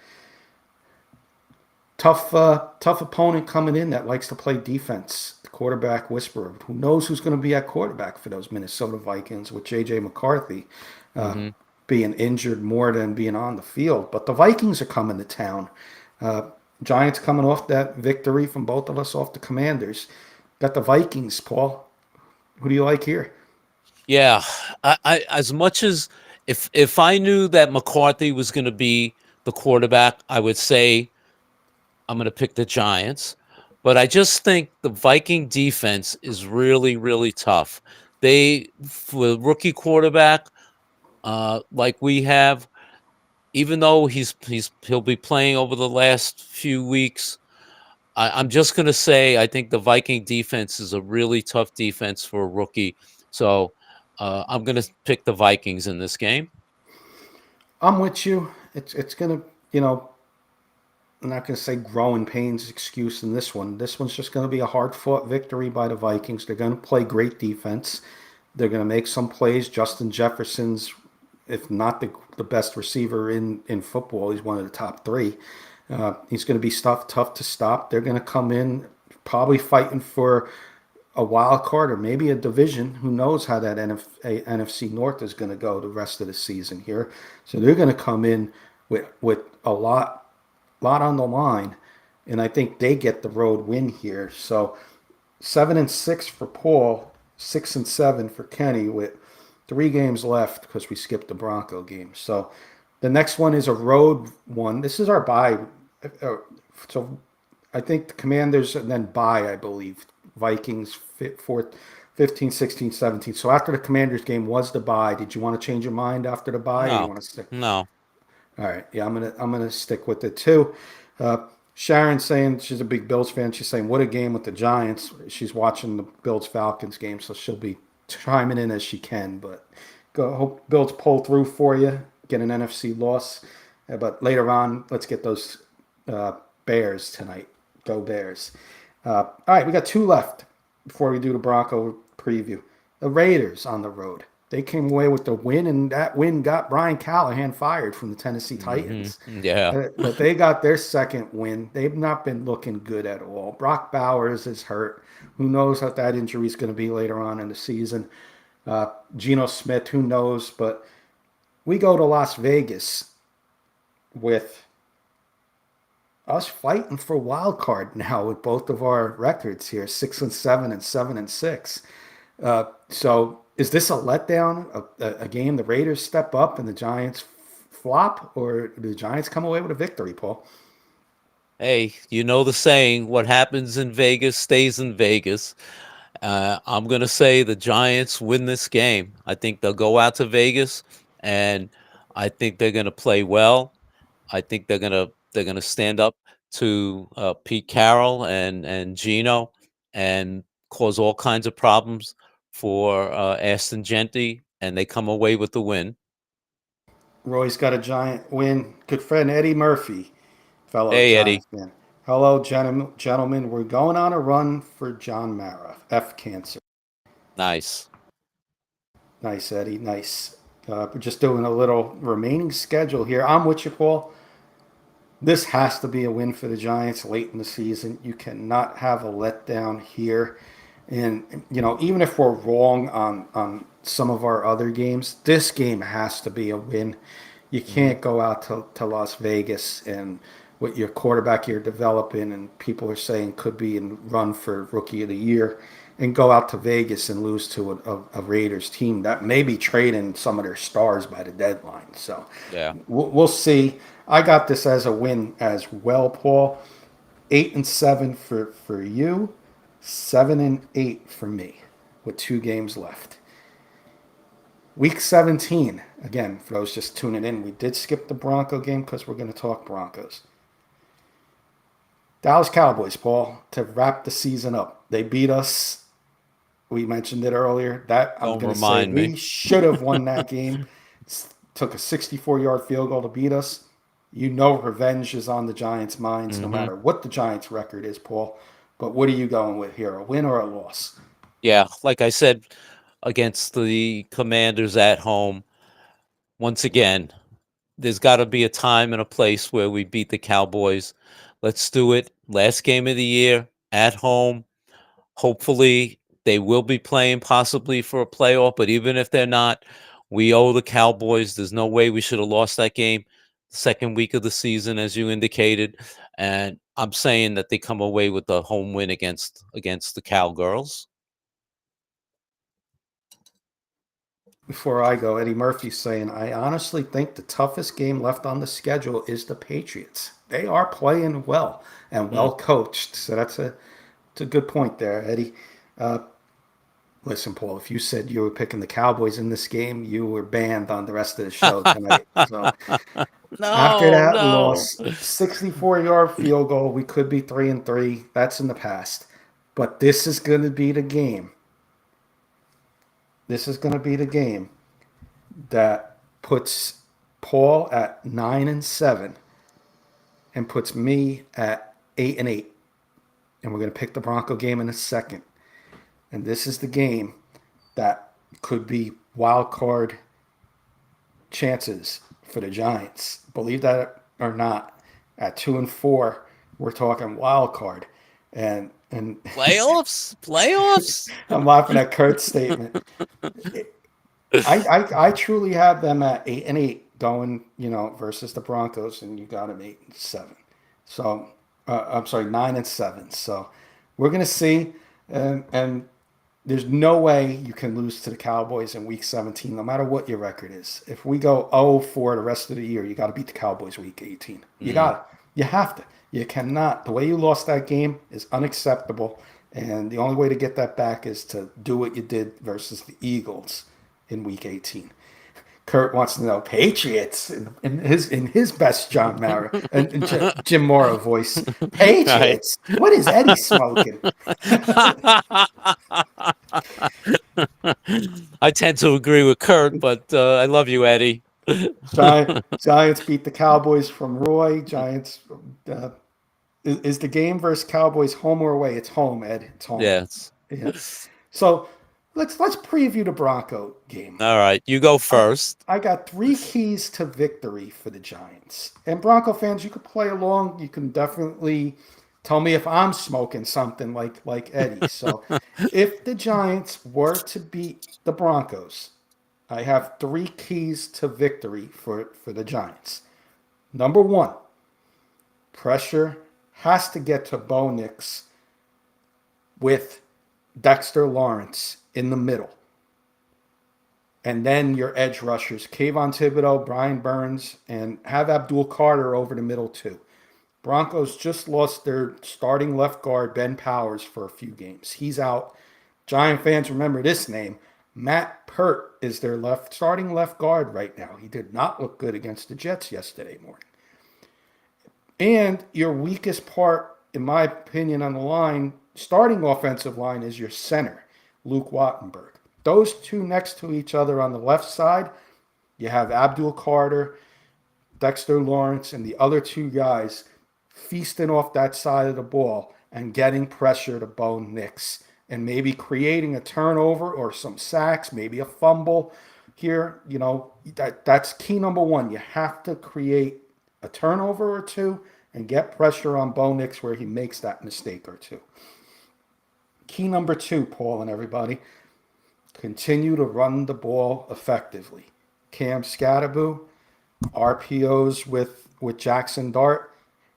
Tough opponent coming in that likes to play defense. The quarterback whisperer. Who knows who's going to be at quarterback for those Minnesota Vikings with J.J. McCarthy Hmm. being injured more than being on the field. But the Vikings are coming to town. Uh, Giants coming off that victory from both of us off the Commanders. Got the Vikings, Paul. Who do you like here? Yeah, I as much as if I knew that McCarthy was going to be the quarterback, I would say I'm going to pick the Giants. But I just think the Viking defense is really, really tough. They, for a rookie quarterback, like we have, even though he'll be playing over the last few weeks, I'm just going to say I think the Viking defense is a really tough defense for a rookie. So I'm going to pick the Vikings in this game. I'm with you. It's gonna, you know, I'm not gonna say growing pains excuse in this one. This one's just gonna be a hard fought victory by the Vikings. They're gonna play great defense. They're gonna make some plays. Justin Jefferson's, if not the best receiver in football, he's one of the top three. He's going to be tough to stop. They're going to come in probably fighting for a wild card or maybe a division. Who knows how that NFC North is going to go the rest of the season here? So they're going to come in with a lot on the line, and I think they get the road win here. So 7-6 for Paul, 6-7 for Kenny with 3 games left because we skipped the Bronco game. So the next one is a road one. This is our bye. So I think the Commanders and then bye, I believe. Vikings 15, 16, 17. So after the Commanders game was the bye. Did you want to change your mind after the bye, or you No, want to stick? no. All right, yeah, I'm gonna stick with it too. Uh, Sharon saying she's a big Bills fan. She's saying what a game with the Giants. She's watching the Bills Falcons game, so she'll be chiming in as she can. But go hope Bills pull through for you, get an NFC loss. But later on, let's get those uh, Bears tonight. Go Bears! All right, we got 2 left before we do the Bronco preview. The Raiders on the road. They came away with the win, and that win got Brian Callahan fired from the Tennessee Titans. Yeah. But they got their second win. They've not been looking good at all. Brock Bowers is hurt. Who knows what that injury is going to be later on in the season? Geno Smith, who knows? But we go to Las Vegas with us fighting for wild card now with both of our records here, 6-7 and 7-6. So is this a letdown? A game the Raiders step up and the Giants flop, or do the Giants come away with a victory, Paul? Hey, you know the saying, what happens in Vegas stays in Vegas. I'm going to say the Giants win this game. I think they'll go out to Vegas and I think they're going to play well. I think they're gonna stand up to Pete Carroll and Gino and cause all kinds of problems for Aston Genty, and they come away with the win. Roy's got a Giant win. Good friend Eddie Murphy, fellow Hey, Eddie. Giants fan. Hello, gentlemen. We're going on a run for John Mara, F cancer. Nice. Nice, Eddie. Nice. We're just doing a little remaining schedule here. I'm with you, Paul. This has to be a win for the Giants late in the season. You cannot have a letdown here. And even if we're wrong on some of our other games, this game has to be a win. You Hmm. can't go out to Las Vegas and with your quarterback you're developing and people are saying could be in run for rookie of the year and go out to Vegas and lose to a Raiders team that may be trading some of their stars by the deadline. So Yeah. we'll see. I got this as a win as well, Paul. 8-7 for you, 7-8 for me, with 2 games left. Week 17, again, for those just tuning in, we did skip the Bronco game because we're going to talk Broncos. Dallas Cowboys, Paul, to wrap the season up. They beat us. We mentioned it earlier. That I'm Don't going to say remind me. we should have won that game. Took a 64-yard field goal to beat us. Revenge is on the Giants' minds no Hmm. matter what the Giants' record is, Paul. But what are you going with here? A win or a loss? Yeah, like I said, against the Commanders at home, once again, there's got to be a time and a place where we beat the Cowboys. Let's do it. Last game of the year at home. Hopefully, they will be playing possibly for a playoff, but even if they're not, we owe the Cowboys. There's no way we should have lost that game the second week of the season, as you indicated. And I'm saying that they come away with the home win against the Cowgirls. Before I go, Eddie Murphy's saying, I honestly think the toughest game left on the schedule is the Patriots. They are playing well and Mm. well coached. So it's a good point there, Eddie. Uh, Listen, Paul, if you said you were picking the Cowboys in this game, you were banned on the rest of the show tonight. So After No, that no. loss, 64-yard field goal, we could be 3-3. That's in the past. But this is going to be the game. This is going to be the game that puts Paul at 9-7 and puts me at 8-8. And we're going to pick the Bronco game in a second. And this is the game that could be wild card chances for the Giants. Believe that or not, at 2-4, we're talking wild card. And Playoffs? Playoffs? I'm laughing at Kurt's statement. I truly have them at 8-8 going, versus the Broncos, and you got them 8-7. So I'm sorry, 9-7. So we're gonna see, and there's no way you can lose to the Cowboys in Week 17, no matter what your record is. If we go 0-4 the rest of the year, you got to beat the Cowboys Week 18. You got it. You have to. You cannot. The way you lost that game is unacceptable, and the only way to get that back is to do what you did versus the Eagles in Week 18. Kurt wants to know Patriots in his best John Mara and Jim Mora voice. Patriots. What is Eddie smoking? I tend to agree with Kurt, but I love you, Eddie. Giants beat the Cowboys from Roy. Giants is the game versus Cowboys home or away? It's home, Ed. It's home. Yes. Yeah. So let's preview the Bronco game. All right, you go first. I got 3 keys to victory for the Giants. And Bronco fans, you could play along. You can definitely tell me if I'm smoking something like Eddie. So if the Giants were to beat the Broncos, I have 3 keys to victory for the Giants. Number 1, pressure has to get to Bo Nix with Dexter Lawrence in the middle. And then your edge rushers, Kayvon Thibodeau, Brian Burns, and have Abdul Carter over the middle too. Broncos just lost their starting left guard, Ben Powers, for a few games. He's out. Giant fans remember this name. Matt Pert is their starting left guard right now. He did not look good against the Jets yesterday morning. And your weakest part, in my opinion, on the line, starting offensive line, is your center, Luke Wattenberg. Those two next to each other on the left side, you have Abdul Carter, Dexter Lawrence, and the other 2 guys feasting off that side of the ball and getting pressure to Bo Nix and maybe creating a turnover or some sacks, maybe a fumble here. That's key number 1. You have to create a turnover or 2 and get pressure on Bo Nix where he makes that mistake or 2. Key number 2, Paul and everybody, continue to run the ball effectively. Cam Scatterboo, RPOs with Jackson Dart.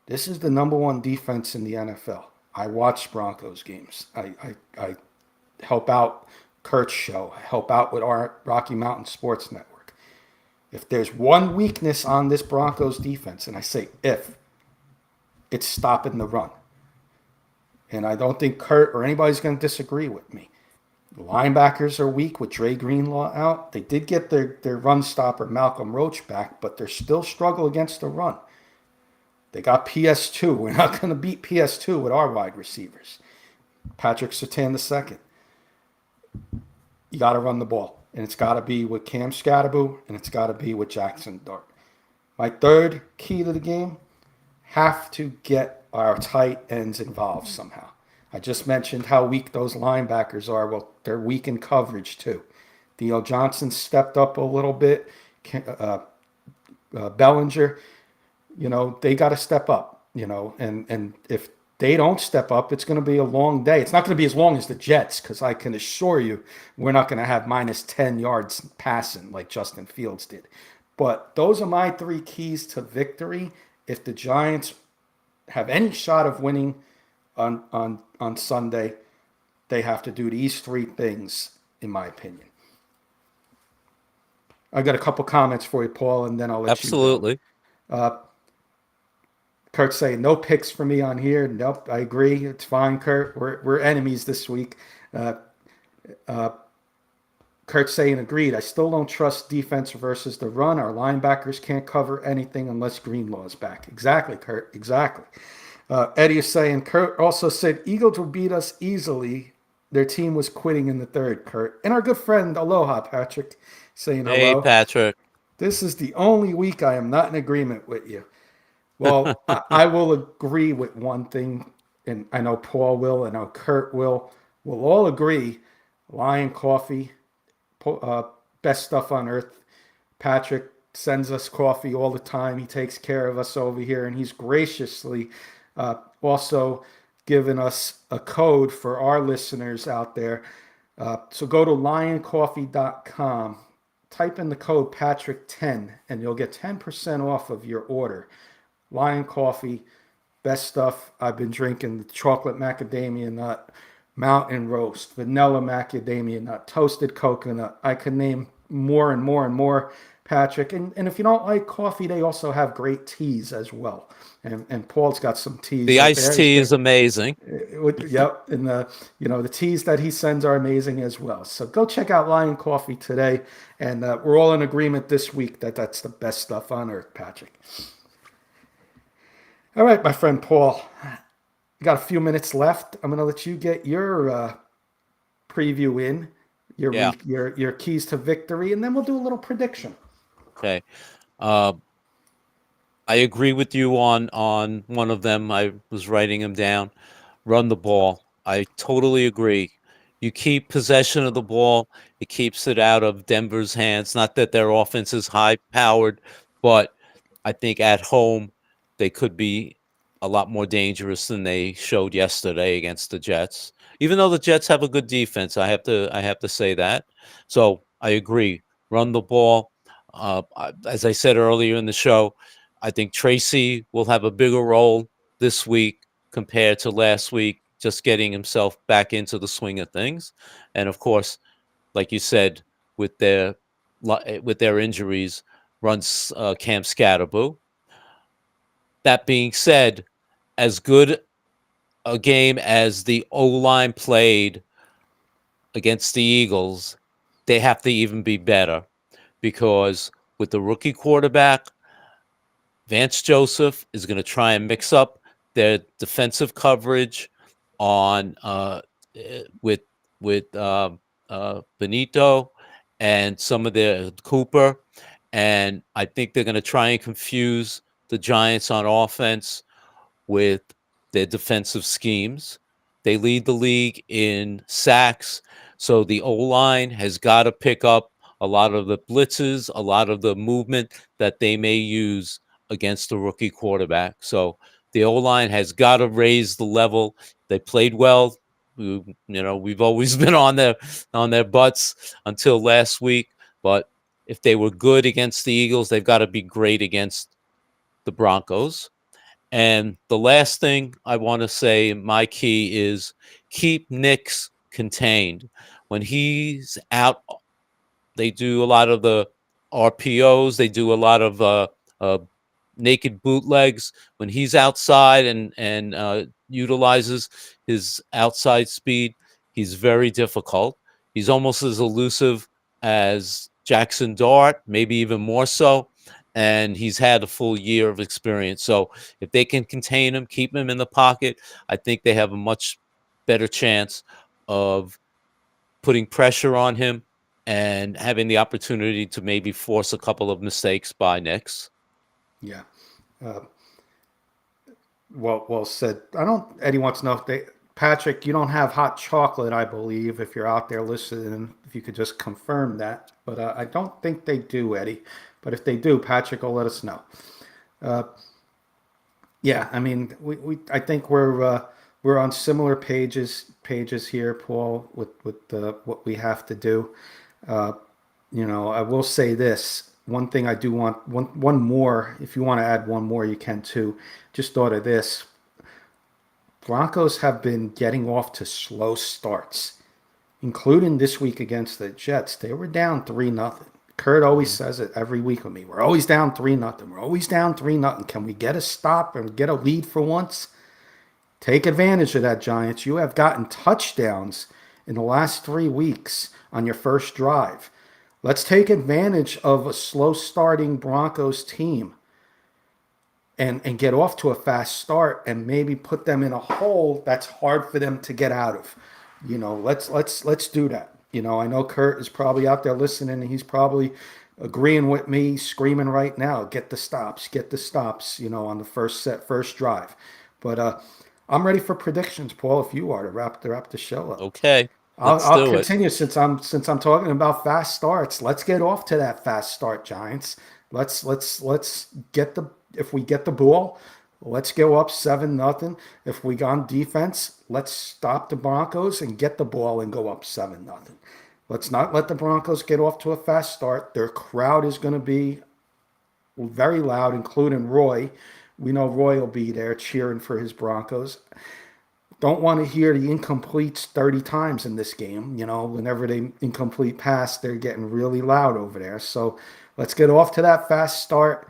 This is the number 1 defense in the NFL. I watch Broncos games. I help out Kurt's show. I help out with our Rocky Mountain Sports Network. If there's one weakness on this Broncos defense, and I say if, it's stopping the run. And I don't think Kurt or anybody's going to disagree with me. The linebackers are weak with Dre Greenlaw out. They did get their run stopper, Malcolm Roach, back, but they're still struggle against the run. They got PS2. We're not going to beat PS2 with our wide receivers. Patrick Surtain II. You got to run the ball. And it's got to be with Cam Scatterboo, and it's got to be with Jackson Dart. My third key to the game, have to get our tight ends involved somehow. I just mentioned how weak those linebackers are. Well, they're weak in coverage too. Theo Johnson stepped up a little bit. Bellinger, they got to step up, and if they don't step up, it's going to be a long day. It's not going to be as long as the Jets, because I can assure you we're not going to have minus 10 yards passing like Justin Fields did. But those are my 3 keys to victory. If the Giants have any shot of winning on Sunday, they have to do these 3 things, in my opinion. I got a couple comments for you, Paul, and then I'll let Absolutely. you go. Kurt's saying no picks for me on here. Nope, I agree. It's fine, Kurt. We're enemies this week. Kurt saying agreed. I still don't trust defense versus the run. Our linebackers can't cover anything unless Greenlaw is back. Exactly, Kurt. Exactly. Eddie is saying Kurt also said Eagles will beat us easily. Their team was quitting in the third, Kurt. And our good friend Aloha Patrick saying Hey, hello. Patrick. This is the only week I am not in agreement with you. Well, I will agree with one thing, and I know Paul will, and I know Kurt will. We'll all agree. Lion Coffee, best stuff on earth. Patrick sends us coffee all the time. He takes care of us over here, and he's graciously also given us a code for our listeners out there. So go to lioncoffee.com, type in the code Patrick10, and you'll get 10% off of your order. Lion Coffee, best stuff. I've been drinking the chocolate macadamia nut, mountain roast, vanilla macadamia nut, toasted coconut. I can name more and more and more, Patrick. And if you don't like coffee, they also have great teas as well. And Paul's got some teas. The right iced there. tea is amazing. Yep, and the teas that he sends are amazing as well. So go check out Lion Coffee today, and we're all in agreement this week that that's the best stuff on earth, Patrick. All right, my friend Paul, we got a few minutes left. I'm going to let you get your preview in, Yeah. your keys to victory, and then we'll do a little prediction. Okay. I agree with you on one of them. I was writing them down. Run the ball. I totally agree. You keep possession of the ball. It keeps it out of Denver's hands. Not that their offense is high powered, but I think at home they could be a lot more dangerous than they showed yesterday against the Jets. Even though the Jets have a good defense, I have to say that. So I agree. Run the ball. As I said earlier in the show, I think Tracy will have a bigger role this week compared to last week, just getting himself back into the swing of things. And of course, like you said, with their injuries, runs Cam Scatterboo. That being said, as good a game as the O-line played against the Eagles, they have to even be better because with the rookie quarterback, Vance Joseph is going to try and mix up their defensive coverage on with Benito and some of their Cooper, and I think they're going to try and confuse the Giants on offense with their defensive schemes. They lead the league in sacks, so the O-line has got to pick up a lot of the blitzes, a lot of the movement that they may use against a rookie quarterback. So the O-line has got to raise the level. They played well. We've always been on their butts until last week, but if they were good against the Eagles, they've got to be great against the Broncos. And the last thing I want to say, my key is keep Nix contained. When he's out, they do a lot of the RPOs. They do a lot of naked bootlegs. When he's outside and utilizes his outside speed, he's very difficult. He's almost as elusive as Jackson Dart, maybe even more so. And he's had a full year of experience. So if they can contain him, keep him in the pocket, I think they have a much better chance of putting pressure on him and having the opportunity to maybe force a couple of mistakes by Nix. Yeah. Well said. Eddie wants to know Patrick, you don't have hot chocolate, I believe, if you're out there listening, if you could just confirm that. But I don't think they do, Eddie. But if they do, Patrick will let us know. Yeah, I mean, I think we're on similar pages here, Paul, with what we have to do. I will say this. One thing I do want, one more, if you want to add one more, you can too. Just thought of this. Broncos have been getting off to slow starts, including this week against the Jets. They were down 3-0. Kurt always says it every week with me. We're always down 3-0. We're always down 3-0. Can we get a stop and get a lead for once? Take advantage of that, Giants. You have gotten touchdowns in the last 3 weeks on your first drive. Let's take advantage of a slow starting Broncos team and get off to a fast start and maybe put them in a hole that's hard for them to get out of. Let's do that. I know Kurt is probably out there listening, and he's probably agreeing with me, screaming right now, get the stops, on the first drive. But I'm ready for predictions, Paul, if you are, to wrap the show up. Okay, let's I'll do it. continue since I'm talking about fast starts. Let's get off to that fast start, Giants. Let's get the if we get the ball, let's go up 7-0. If we go on defense, let's stop the Broncos and get the ball and go up 7-0. Let's not let the Broncos get off to a fast start. Their crowd is going to be very loud, including Roy. We know Roy will be there cheering for his Broncos. Don't want to hear the incompletes 30 times in this game. Whenever they incomplete pass, they're getting really loud over there. So let's get off to that fast start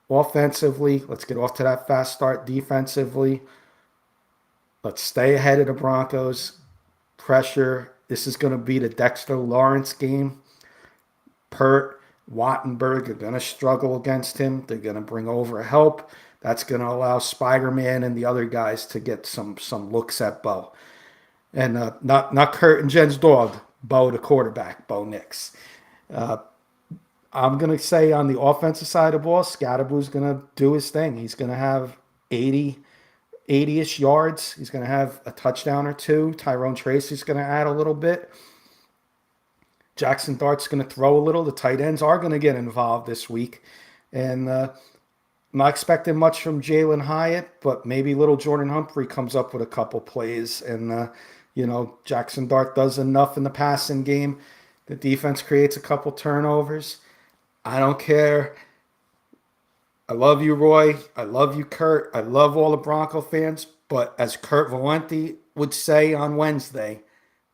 offensively. Let's get off to that fast start defensively. Let's stay ahead of the Broncos. Pressure. This is going to be the Dexter Lawrence game. Pert, Wattenberg are going to struggle against him. They're going to bring over help. That's going to allow Spider-Man and the other guys to get some looks at Bo. And not Kurt and Jen's dog, Bo the quarterback, Bo Nix. I'm going to say on the offensive side of the ball, Scadaboo's going to do his thing. He's going to have 80-ish yards. He's going to have a touchdown or two. Tyrone Tracy's going to add a little bit. Jackson Dart's going to throw a little. The tight ends are going to get involved this week. And I'm not expecting much from Jalen Hyatt, but maybe little Jordan Humphrey comes up with a couple plays. And, Jackson Dart does enough in the passing game. The defense creates a couple turnovers. I don't care. I love you, Roy. I love you, Kurt. I love all the Bronco fans. But as Kurt Valenti would say on Wednesday,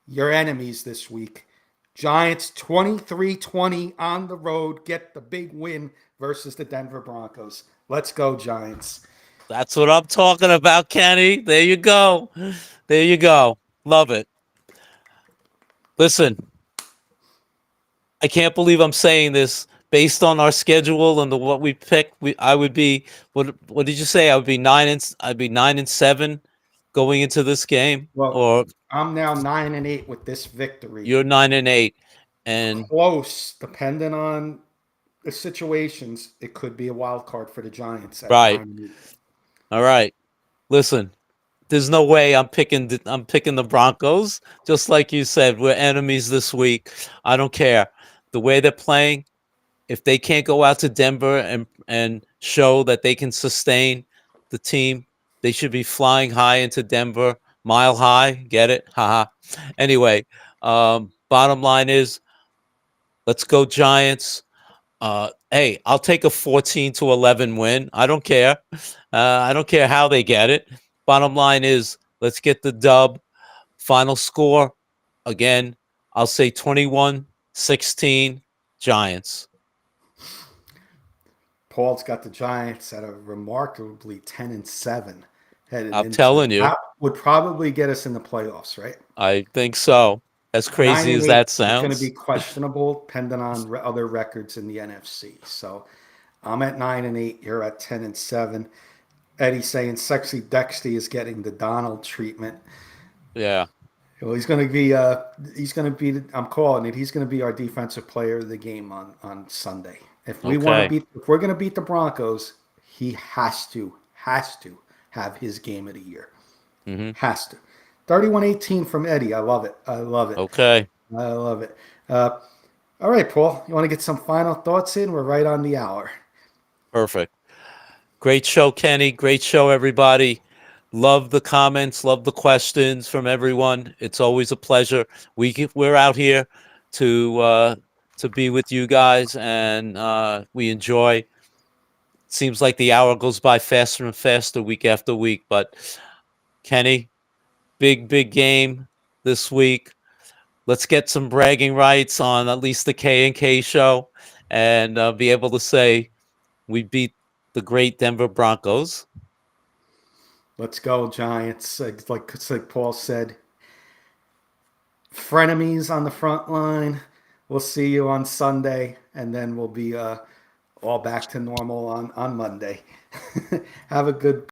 your enemies this week. Giants 23-20 on the road. Get the big win versus the Denver Broncos. Let's go, Giants. That's what I'm talking about, Kenny. There you go. There you go. Love it. Listen, I can't believe I'm saying this. Based on our schedule and what we picked, I would be what did you say? I'd be 9-7 going into this game. Well, or I'm now 9-8 with this victory. You're 9-8, and close, depending on the situations. It could be a wild card for the Giants. Right. All right. Listen, there's no way I'm picking the Broncos. Just like you said, we're enemies this week. I don't care the way they're playing. If they can't go out to Denver and show that they can sustain the team, they should be flying high into Denver, mile high. Get it? Haha. Anyway, bottom line is, let's go Giants. Hey, I'll take a 14-11 win. I don't care. I don't care how they get it. Bottom line is, let's get the dub. Final score, again, I'll say 21-16 Giants. Paul's got the Giants at a remarkably 10-7. I'm telling you. That would probably get us in the playoffs, right? I think so. As crazy as that sounds. It's going to be questionable depending on other records in the NFC. So I'm at 9-8. You're at 10-7. Eddie's saying Sexy Dexty is getting the Donald treatment. Yeah. Well, he's going to be. I'm calling it. He's going to be our defensive player of the game on Sunday. If we're going to beat the Broncos, he has to have his game of the year. Mm-hmm. Has to. 31-18 from Eddie. I love it. Okay. I love it. All right, Paul. You want to get some final thoughts in? We're right on the hour. Perfect. Great show, Kenny. Great show, everybody. Love the comments. Love the questions from everyone. It's always a pleasure. We're out here to be with you guys, and we enjoy. Seems like the hour goes by faster and faster week after week. But Kenny, big game this week. Let's get some bragging rights on at least the K&K show, and be able to say we beat the great Denver Broncos. Let's go, Giants. Like Paul said, frenemies on the front line. We'll see you on Sunday, and then we'll be all back to normal on Monday. Have a good